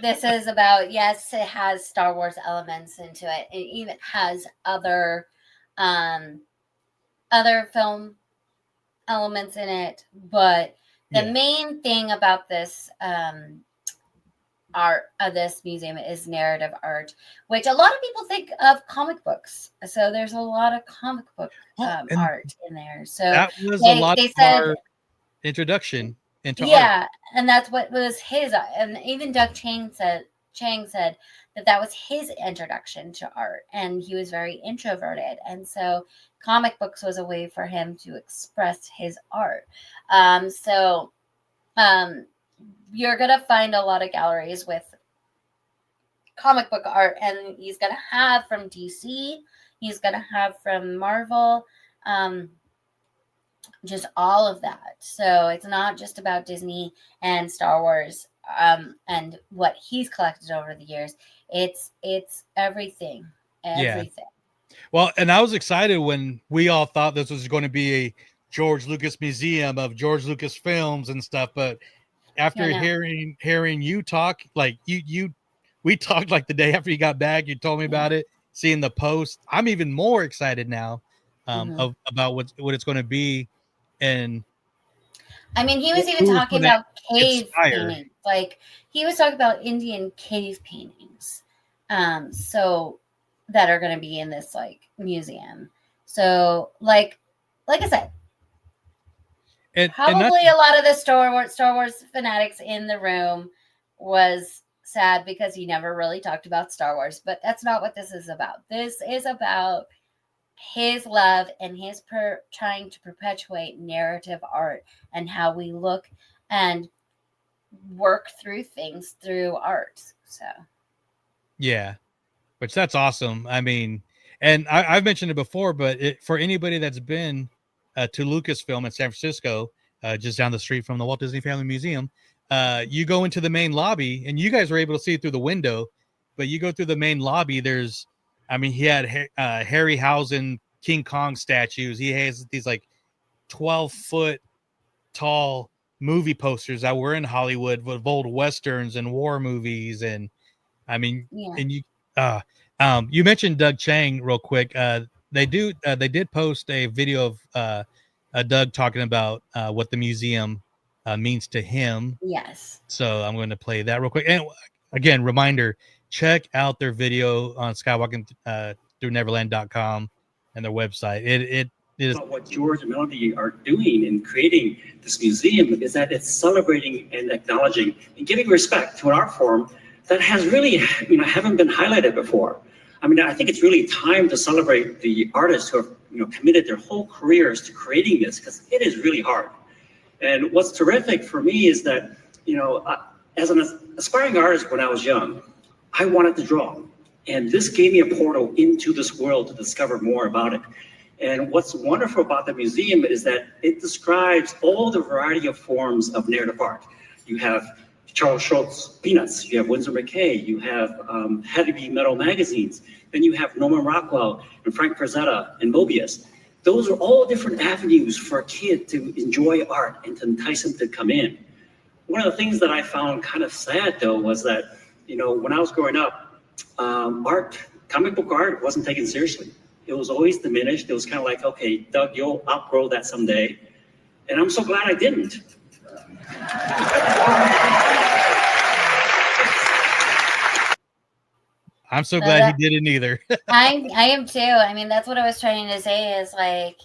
this is about. Yes, it has Star Wars elements into it. It even has other film elements in it, but the main thing about this art of this museum is narrative art, which a lot of people think of comic books. So there's a lot of comic book art in there. So that was a lot of our introduction into art. And that's what was his. And even Doug Chang said Chang said that was his introduction to art, and he was very introverted, and so comic books was a way for him to express his art. So you're gonna find a lot of galleries with comic book art, and he's gonna have from DC, he's gonna have from Marvel, just all of that. So it's not just about Disney and Star Wars and what he's collected over the years. It's everything. Yeah. Everything. Well, and I was excited when we all thought this was going to be a George Lucas museum of George Lucas films and stuff, but after hearing you talk, like we talked like the day after you got back, you told me about it, seeing the post, I'm even more excited now about what it's going to be. And I mean, he was even talking about cave paintings. Like he was talking about Indian cave paintings. So that are going to be in this like museum. So like I said, probably a lot of the Star Wars fanatics in the room was sad because he never really talked about Star Wars, but that's not what this is about. This is about his love and his trying to perpetuate narrative art and how we look and work through things through art. So yeah, which that's awesome. I mean, and I've mentioned it before, but for anybody that's been to Lucasfilm in San Francisco, just down the street from the Walt Disney Family Museum, you go into the main lobby, and you guys were able to see it through the window, but you go through the main lobby. He had Harryhausen King Kong statues. He has these like 12-foot tall movie posters that were in Hollywood with old westerns and war movies, and I mean, and you mentioned Doug Chang real quick. They did post a video of Doug talking about what the museum means to him. Yes. So I'm going to play that real quick. And again, reminder, check out their video on Skywalking through Neverland.com and their website. It is what George and Melody are doing in creating this museum is that it's celebrating and acknowledging and giving respect to an art form that has really, haven't been highlighted before. I mean, I think it's really time to celebrate the artists who have, committed their whole careers to creating this, because it is really hard. And what's terrific for me is that, as an aspiring artist when I was young, I wanted to draw. And this gave me a portal into this world to discover more about it. And what's wonderful about the museum is that it describes all the variety of forms of narrative art. You have Charles Schultz Peanuts, you have Winsor McKay, you have heavy metal magazines, then you have Norman Rockwell and Frank Frazetta and Mobius. Those are all different avenues for a kid to enjoy art and to entice him to come in. One of the things that I found kind of sad though was that, when I was growing up, comic book art wasn't taken seriously. It was always diminished. It was kind of like, okay, Doug, you'll outgrow that someday. And I'm so glad I didn't. I'm so glad he didn't either. I am too. I mean, that's what I was trying to say is like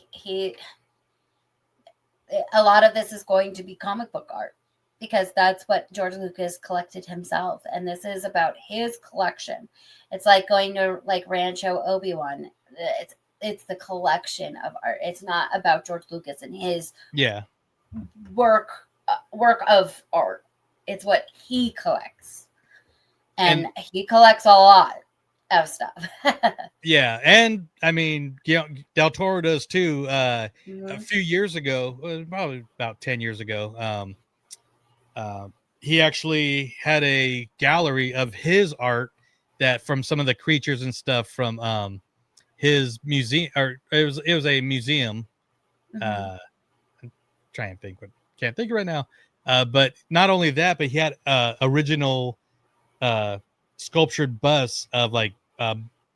a lot of this is going to be comic book art because that's what George Lucas collected himself. And this is about his collection. It's like going to like Rancho Obi-Wan. It's the collection of art. It's not about George Lucas and his work of art. It's what he collects. And he collects a lot of stuff. Yeah, and I mean, Del Toro does too. A few years ago, probably about 10 years ago, he actually had a gallery of his art that from some of the creatures and stuff from his museum, or it was a museum. I'm trying to think, but can't think right now. But not only that, but he had original sculptured busts of like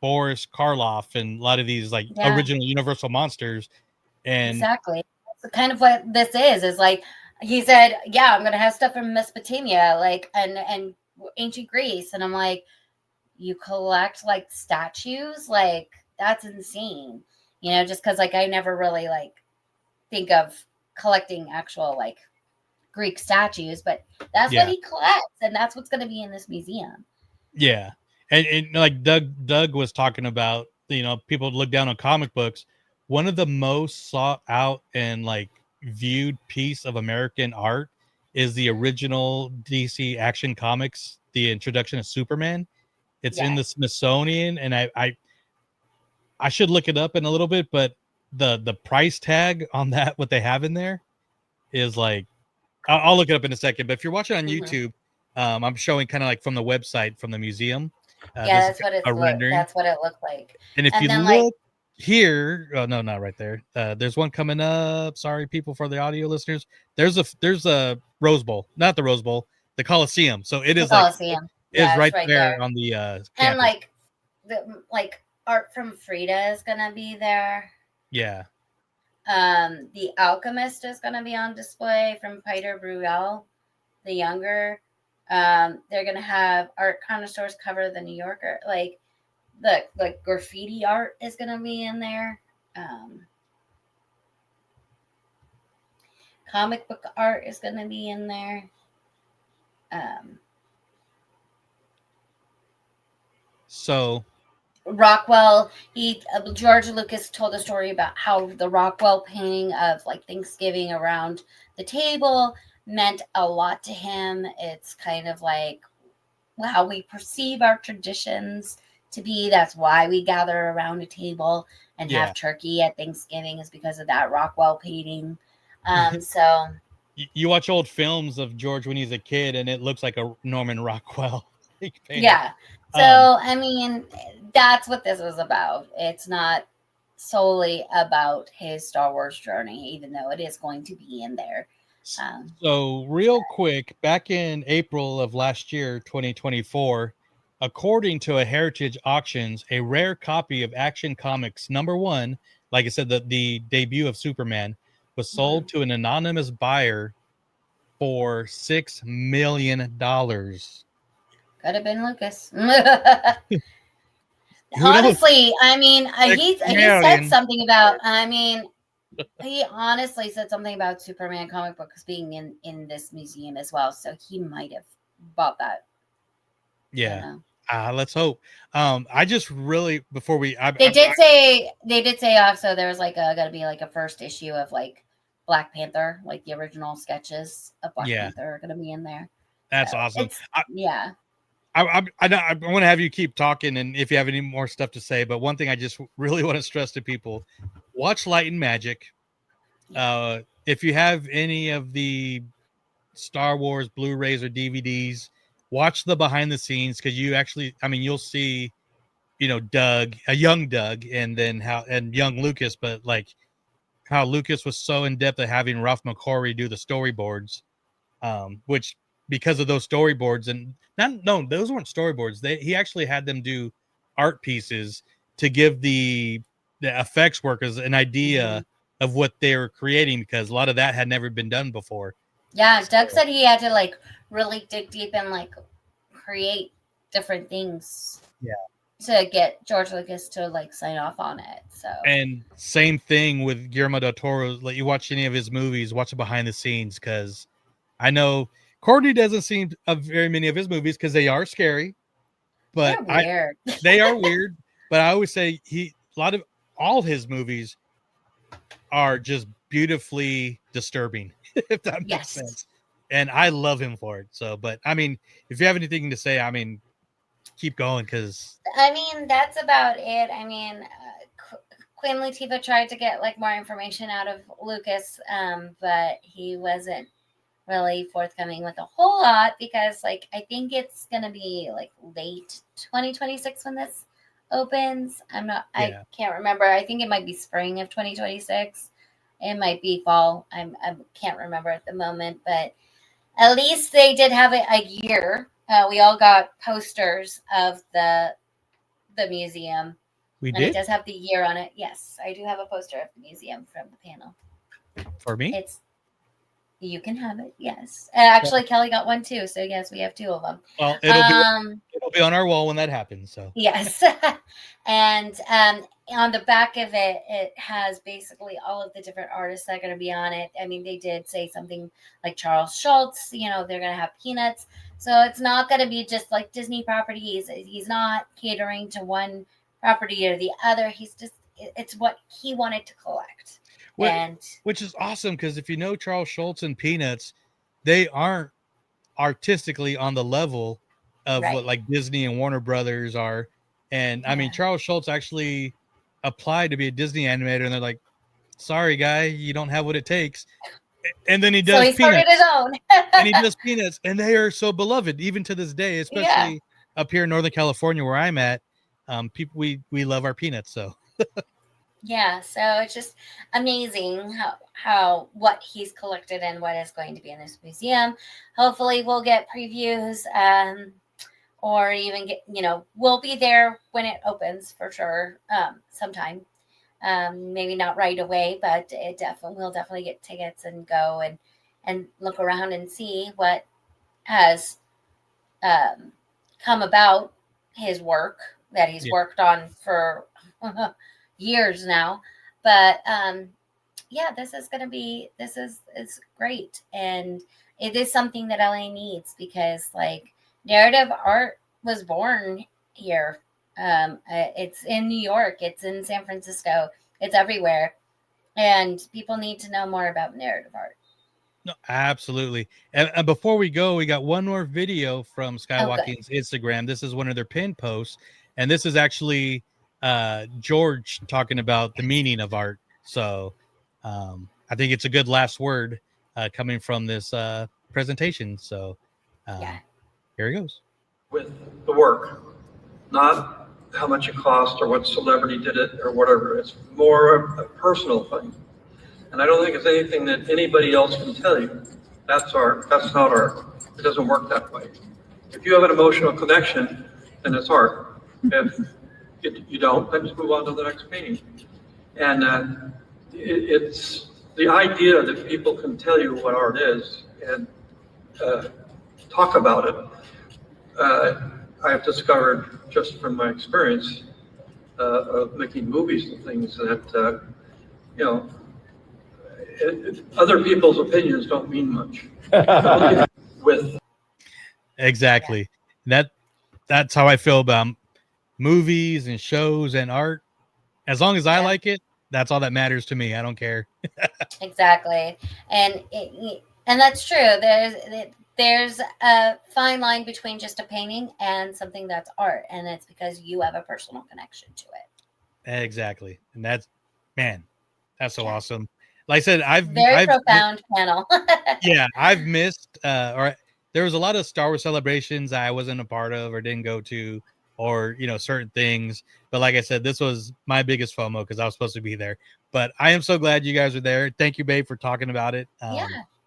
Boris Karloff and a lot of these like original Universal monsters. And exactly, that's kind of what this is like he said, I'm gonna have stuff from Mesopotamia, like and ancient Greece, and I'm like, you collect like statues, like that's insane, just because like I never really like think of collecting actual like Greek statues, but that's what he collects, and that's what's going to be in this museum. Yeah. And like Doug was talking about, people look down on comic books. One of the most sought out and like viewed piece of American art is the original DC Action Comics, the introduction of Superman. It's in the Yes. Smithsonian, and I should look it up in a little bit, but the price tag on that, what they have in there, is like, I'll look it up in a second. But if you're watching on Mhm. YouTube, I'm showing kind of like from the website from the museum. Yeah, There's that's what a rendering, that's what it looked like. and if you And then like look here, oh no, not right there. There's one coming up. Sorry, people, for the audio listeners. There's a Rose Bowl, not the Rose Bowl, the Coliseum. So it the is like Coliseum. it is Yeah, it's right right there there. on the And campus. like art from Frida is gonna be there. Yeah. The Alchemist is gonna be on display from Peter Bruegel, the younger. They're gonna have art connoisseurs cover the New Yorker. Like the graffiti art is gonna be in there. Comic book art is gonna be in there. So Rockwell, George Lucas told a story about how the Rockwell painting of like Thanksgiving around the table meant a lot to him. It's kind of like how we perceive our traditions to be. That's why we gather around a table and Yeah. have turkey at Thanksgiving, is because of that Rockwell painting. So you watch old films of George when he's a kid, and it looks like a Norman Rockwell painting. yeah. So I mean, that's what this is about. It's not solely about his Star Wars journey, even though it is going to be in there. So real quick, back in April of last year, 2024, according to a Heritage Auctions, a rare copy of Action Comics #1, like I said, the debut of Superman, was sold to an anonymous buyer for $6 million. Could have been Lucas. Who knows? Honestly, I mean, he said million. something about. I mean, he honestly said something about Superman comic books being in this museum as well. So he might have bought that. Yeah. Let's hope. I just really, before we, They did say also there was like gonna be like a first issue of like Black Panther, like the original sketches of Black Yeah. Panther are gonna be in there. That's So awesome. yeah. I want to have you keep talking, and if you have any more stuff to say, but one thing I just really want to stress to people: watch Light and Magic. If you have any of the Star Wars Blu-rays or DVDs, watch the behind the scenes, because you actually, I mean, you'll see, Doug, a young Doug, and then and young Lucas, but like how Lucas was so in depth at having Ralph McQuarrie do the storyboards, which, because of those storyboards, and those weren't storyboards. He actually had them do art pieces to give the effects workers an idea of what they were creating, because a lot of that had never been done before. Yeah, Doug said he had to like really dig deep and like create different things. Yeah. To get George Lucas to like sign off on it. So, and same thing with Guillermo del Toro. Like, you watch any of his movies, watch the behind the scenes, because I know Courtney doesn't see very many of his movies because they are scary, but they're weird. They are weird. But I always say all of his movies are just beautifully disturbing, if that makes sense. And I love him for it. So, but I mean, if you have anything to say, I mean, keep going, because I mean, that's about it. I mean, Queen Latifah tried to get like more information out of Lucas, but he wasn't really forthcoming with a whole lot, because like I think it's gonna be like late 2026 when this opens. I can't remember. I think it might be spring of 2026. It might be fall. I can't remember at the moment, but at least they did have it a year. We all got posters of the museum. We and did? It does have the year on it. Yes, I do have a poster of the museum from the panel. For me? You can have it. Yes, actually, Kelly got one too. So yes, we have two of them. Well, it'll be on our wall when that happens. So Yes. And on the back of it, it has basically all of the different artists that are going to be on it. I mean, they did say something like Charles Schultz, you know, they're going to have Peanuts. So it's not going to be just like Disney properties. He's not catering to one property or the other. It's what he wanted to collect. Which is awesome, because if you know Charles Schultz and Peanuts, they aren't artistically on the level of what like Disney and Warner Brothers are. And I mean, Charles Schultz actually applied to be a Disney animator, and they're like, sorry, guy, you don't have what it takes. And then he does so he Peanuts. Started his own. And he does Peanuts, and they are so beloved even to this day, especially up here in Northern California where I'm at. People, we love our Peanuts. So yeah, so it's just amazing how what he's collected and what is going to be in this museum. Hopefully we'll get previews, or even get, you know, we'll be there when it opens for sure, sometime. Maybe not right away, but we'll definitely get tickets and go and look around and see what has come about his work that he's worked on for years now. But yeah, this is great, and it is something that LA needs, because like narrative art was born here. It's in New York, it's in San Francisco, it's everywhere, and people need to know more about narrative art. No, absolutely. And before we go, we got one more video from Skywalking's Instagram. This is one of their pin posts, and this is actually George talking about the meaning of art. So I think it's a good last word coming from this presentation. So here he goes. With the work, not how much it cost or what celebrity did it or whatever. It's more a personal thing. And I don't think it's anything that anybody else can tell you. That's art. That's not art. It doesn't work that way. If you have an emotional connection, then it's art. If you don't, then just move on to the next painting. And it's the idea that people can tell you what art is and talk about it. I've discovered just from my experience of making movies and things that, you know, other people's opinions don't mean much. Exactly. That's how I feel about movies and shows and art. As long as I like it, that's all that matters to me. I don't care. Exactly. And that's true. There's a fine line between just a painting and something that's art, and it's because you have a personal connection to it. Exactly. And that's so awesome. Like I said, I've profound panel. Yeah, I've missed or there was a lot of Star Wars celebrations I wasn't a part of or didn't go to, or you know, certain things. But like I said, this was my biggest FOMO because I was supposed to be there. But I am so glad you guys are there. Thank you, babe, for talking about it.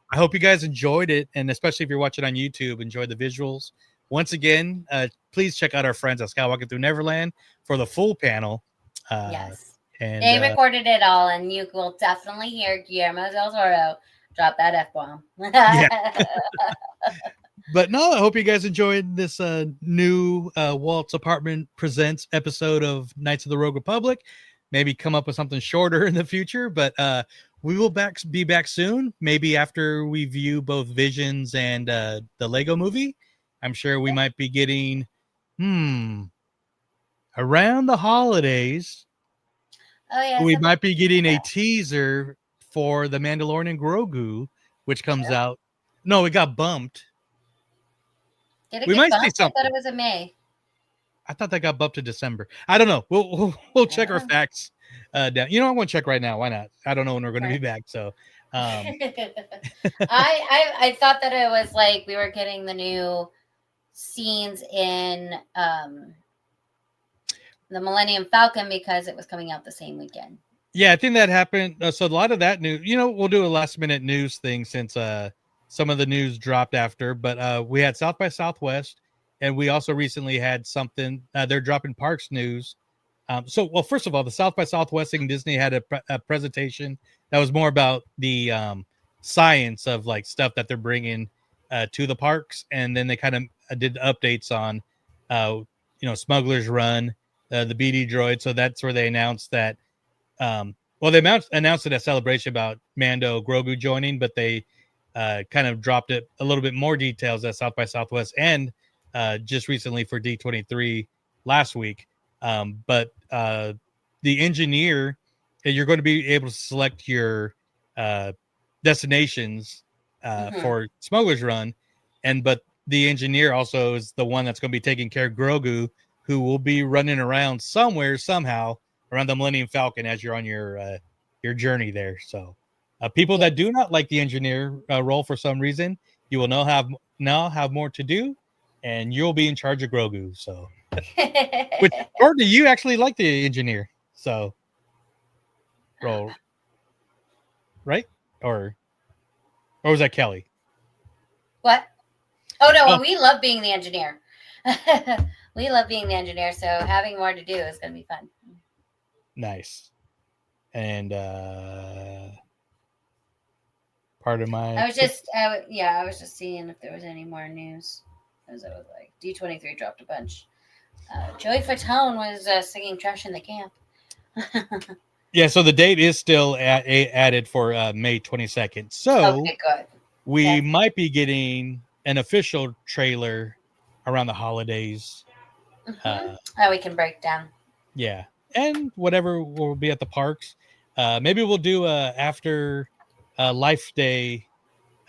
I hope you guys enjoyed it, and especially if you're watching on YouTube, enjoy the visuals. Once again, please check out our friends at Skywalking Through Neverland for the full panel. Yes. And they recorded it all, and you will definitely hear Guillermo del Toro drop that F-bomb. But no, I hope you guys enjoyed this new Walt's Apartment Presents episode of Knights of the Rogue Republic. Maybe come up with something shorter in the future, but we will be back soon, maybe after we view both Visions and the Lego movie. I'm sure we might be getting around the holidays. Oh yeah, we might be getting a teaser for The Mandalorian Grogu, which comes out. No, it got bumped. Did it we get might bumped? see something. I thought it was in May. I thought that got bumped to December. I don't know. We'll check our facts down. You know, I'm going to check right now. Why not? I don't know when we're going to be back. So I thought that it was like we were getting the new scenes in the Millennium Falcon because it was coming out the same weekend. Yeah, I think that happened. So a lot of that news, you know, we'll do a last minute news thing since some of the news dropped after, but we had South by Southwest, and we also recently had something, they're dropping parks news. Well, first of all, the South by Southwest thing, Disney had a presentation that was more about the science of like stuff that they're bringing to the parks. And then they kind of did updates on Smuggler's Run, the BD droid. So that's where they announced that. They announced it at Celebration about Mando Grogu joining, but they kind of dropped it a little bit more details at South by Southwest and just recently for D23 last week. But the engineer, you're going to be able to select your destinations for Smuggler's Run, but the engineer also is the one that's going to be taking care of Grogu, who will be running around somewhere somehow around the Millennium Falcon as you're on your journey there. So people that do not like the engineer role for some reason, you will now have more to do, and you'll be in charge of Grogu. So, which Courtney, you actually like the engineer, so role, right? Or was that Kelly? What? Oh no, we love being the engineer. We love being the engineer, so having more to do is going to be fun. Nice. And part of my I was just seeing if there was any more news. As I was like, D23 dropped a bunch. Joey Fatone was singing "Trash in the Camp." Yeah, so the date is still added for May 22nd. So okay, good. We might be getting an official trailer around the holidays. That we can break down. Yeah, and whatever will be at the parks. Maybe we'll do after Life Day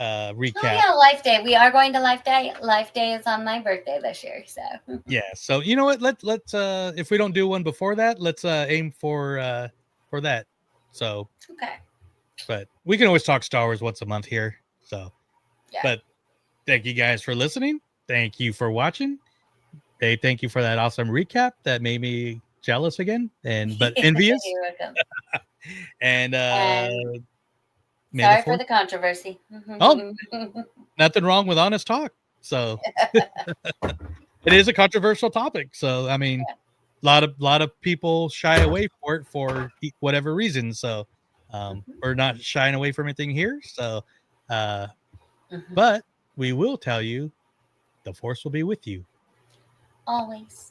recap. Oh yeah, Life Day. We are going to Life Day. Life Day is on my birthday this year, so yeah. So you know what? Let's if we don't do one before that, let's aim for that. So okay. But we can always talk Star Wars once a month here. So, yeah. But thank you guys for listening. Thank you for watching. Dave, thank you for that awesome recap that made me jealous again but envious. You're welcome. and sorry for the controversy. Oh, nothing wrong with honest talk. So it is a controversial topic. So I mean, a lot of people shy away for whatever reason. So we're not shying away from anything here. So but we will tell you the Force will be with you always.